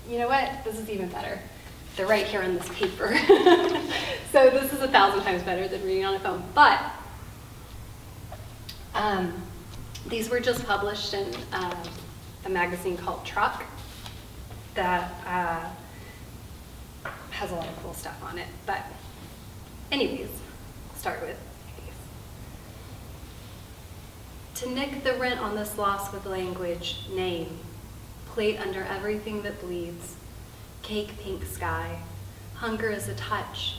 you know what? This is even better. They're right here on this paper. So this is 1,000 times better than reading on a phone. But these were just published in a magazine called Truck that has a lot of cool stuff on it. But anyways, I'll start with these. To nick the rent on this loss with language, name, plate under everything that bleeds, cake pink sky, hunger is a touch,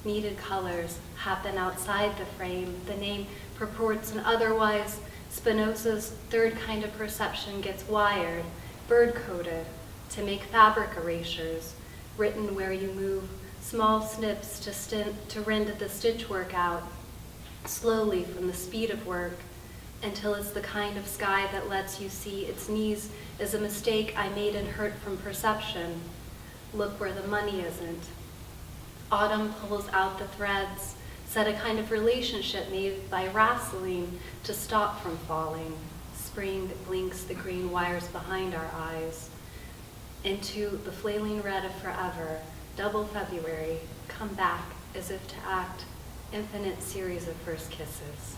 needed colors happen outside the frame, the name purports and otherwise, Spinoza's third kind of perception gets wired, bird-coded, to make fabric erasures, written where you move small snips to rend the stitch work out, slowly from the speed of work, until it's the kind of sky that lets you see its knees is a mistake I made and hurt from perception. Look where the money isn't. Autumn pulls out the threads, set a kind of relationship made by wrestling to stop from falling. Spring blinks the green wires behind our eyes. Into the flailing red of forever, double February, come back as if to act, infinite series of first kisses.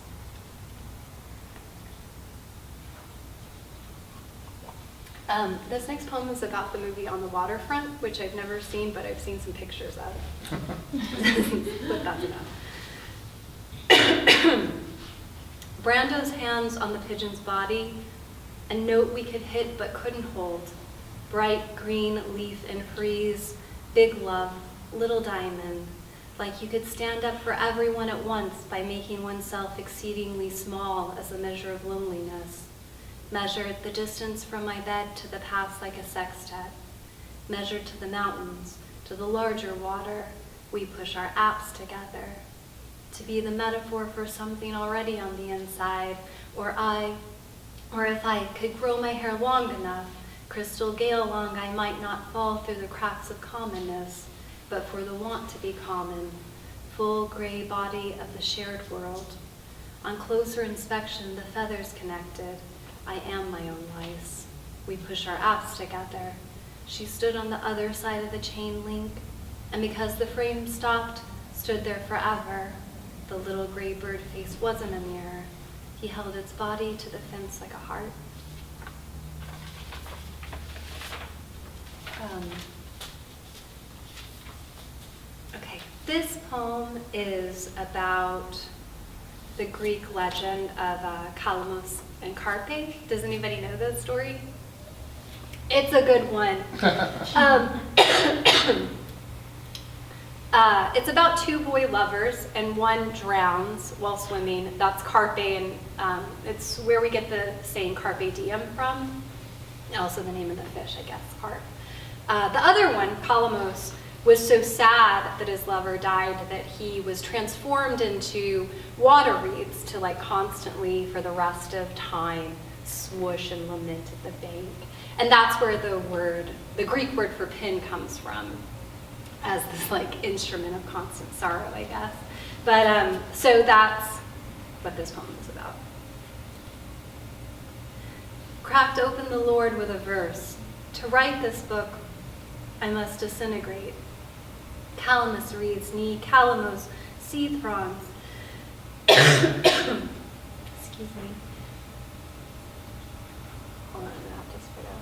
This next poem is about the movie On the Waterfront, which I've never seen, but I've seen some pictures of. But that's enough. Brando's hands on the pigeon's body, a note we could hit but couldn't hold. Bright green leaf and freeze, big love, little diamond, like you could stand up for everyone at once by making oneself exceedingly small as a measure of loneliness. Measured the distance from my bed to the pass like a sextet. Measured to the mountains, to the larger water, we push our apps together. To be the metaphor for something already on the inside, or if I could grow my hair long enough, crystal gale long, I might not fall through the cracks of commonness, but for the want to be common, full gray body of the shared world. On closer inspection, the feathers connected. I am my own lice. We push our apps together. She stood on the other side of the chain link, and because the frame stopped, stood there forever. The little gray bird face wasn't a mirror. He held its body to the fence like a heart. Okay, this poem is about the Greek legend of Calamos and Carpe. Does anybody know that story? It's a good one. It's about two boy lovers, and one drowns while swimming. That's Carpe, and it's where we get the saying Carpe Diem from. Also the name of the fish, I guess, carp. The other one, Calamos, was so sad that his lover died that he was transformed into water reeds to constantly, for the rest of time, swoosh and lament at the bank. And that's where the Greek word for pin comes from, as this instrument of constant sorrow, I guess. But so that's what this poem is about. Cracked open the Lord with a verse. To write this book, I must disintegrate. Calamus reads, knee, Calamos, seed throngs. Excuse me. Hold on, I'm gonna have to spit out.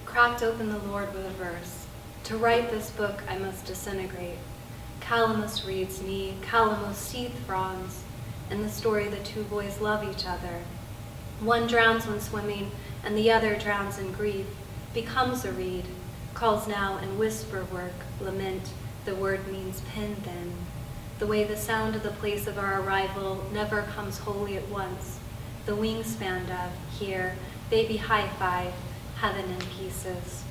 Cracked open the Lord with a verse. To write this book, I must disintegrate. Calamus reads, knee, Calamos, seed throngs. In the story, the two boys love each other. One drowns when swimming, and the other drowns in grief, becomes a reed, calls now in whisper work, lament, the word means pin then. The way the sound of the place of our arrival never comes wholly at once. The wingspan of, here, baby high five, heaven in pieces.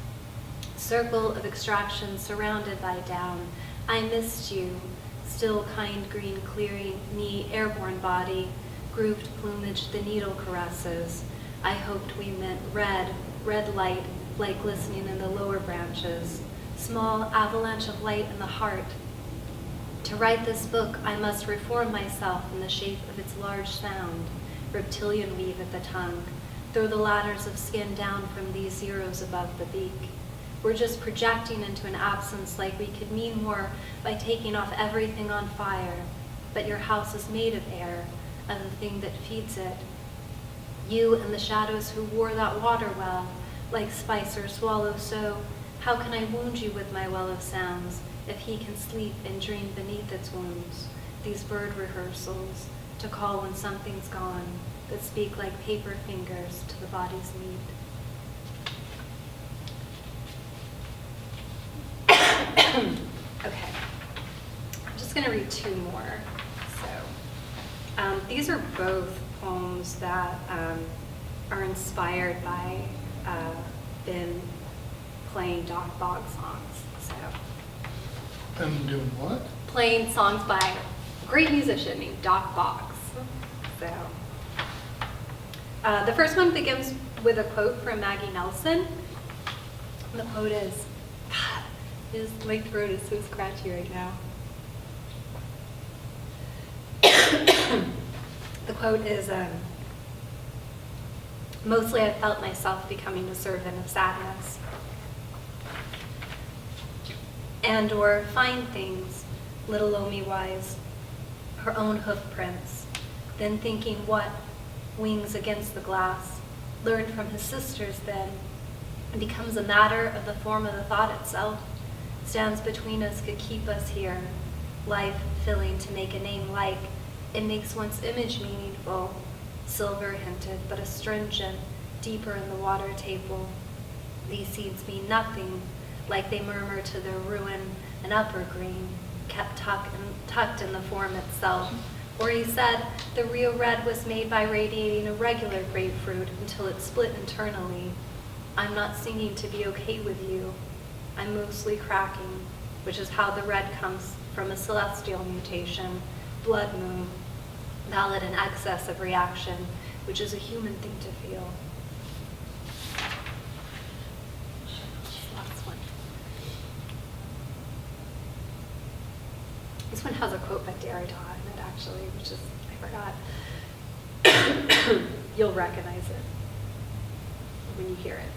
Circle of extraction surrounded by down. I missed you, still kind green clearing, knee airborne body, grooved plumage the needle caresses. I hoped we meant red light, like glistening in the lower branches, small avalanche of light in the heart. To write this book, I must reform myself in the shape of its large sound, reptilian weave at the tongue, throw the ladders of skin down from these zeros above the beak. We're just projecting into an absence like we could mean more by taking off everything on fire, but your house is made of air, of the thing that feeds it. You and the shadows who wore that water well, like Spicer swallow so, how can I wound you with my well of sounds, if he can sleep and dream beneath its wounds? These bird rehearsals, to call when something's gone, that speak like paper fingers to the body's need. Okay, I'm just going to read two more. So, these are both poems that are inspired by Ben playing Doc Bog songs. So, Doing what? playing songs by a great musician named Doc Boggs. So, the first one begins with a quote from Maggie Nelson. The quote is, my throat is so scratchy right now. The quote is, mostly I felt myself becoming a servant of sadness. And or fine things, little Omi wise, her own hoof prints, then thinking what, wings against the glass, learned from his sisters then, becomes a matter of the form of the thought itself, stands between us, could keep us here, life filling to make a name like, it makes one's image meaningful, silver hinted, but astringent, deeper in the water table. These seeds mean nothing, like they murmur to their ruin, an upper green, kept tucked in the form itself. Or he said, the real red was made by radiating a regular grapefruit until it split internally. I'm not singing to be okay with you. I'm mostly cracking, which is how the red comes from a celestial mutation, blood moon, valid in excess of reaction, which is a human thing to feel. Last one. This one has a quote by Derrida in it, actually, which is, I forgot. You'll recognize it when you hear it.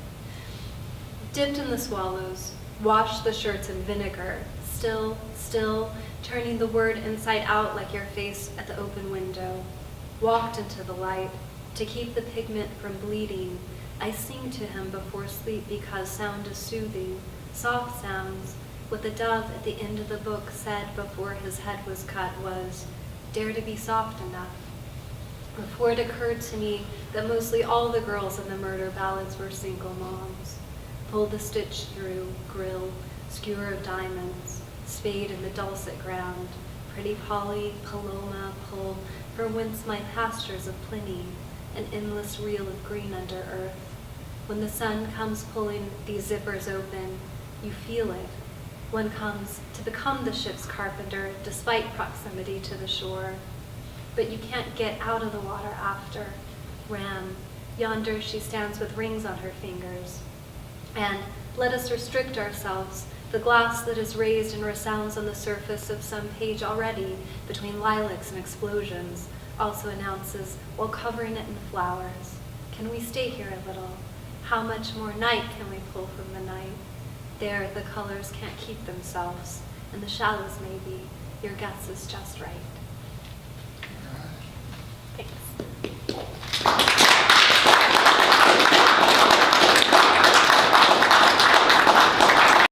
Dipped in the swallows, washed the shirts in vinegar, still, turning the word inside out like your face at the open window. Walked into the light, to keep the pigment from bleeding. I sing to him before sleep because sound is soothing, soft sounds. What the dove at the end of the book said before his head was cut was, dare to be soft enough. Before it occurred to me that mostly all the girls in the murder ballads were single moms. Pull the stitch through, grill, skewer of diamonds, spade in the dulcet ground, pretty Polly, Paloma, pull, for whence my pastures of plenty, an endless reel of green under earth. When the sun comes pulling these zippers open, you feel it. One comes to become the ship's carpenter despite proximity to the shore. But you can't get out of the water after. Ram, yonder she stands with rings on her fingers. And let us restrict ourselves. The glass that is raised and resounds on the surface of some page already between lilacs and explosions also announces, while covering it in flowers, can we stay here a little? How much more night can we pull from the night? There the colors can't keep themselves, and the shallows maybe. Your guess is just right.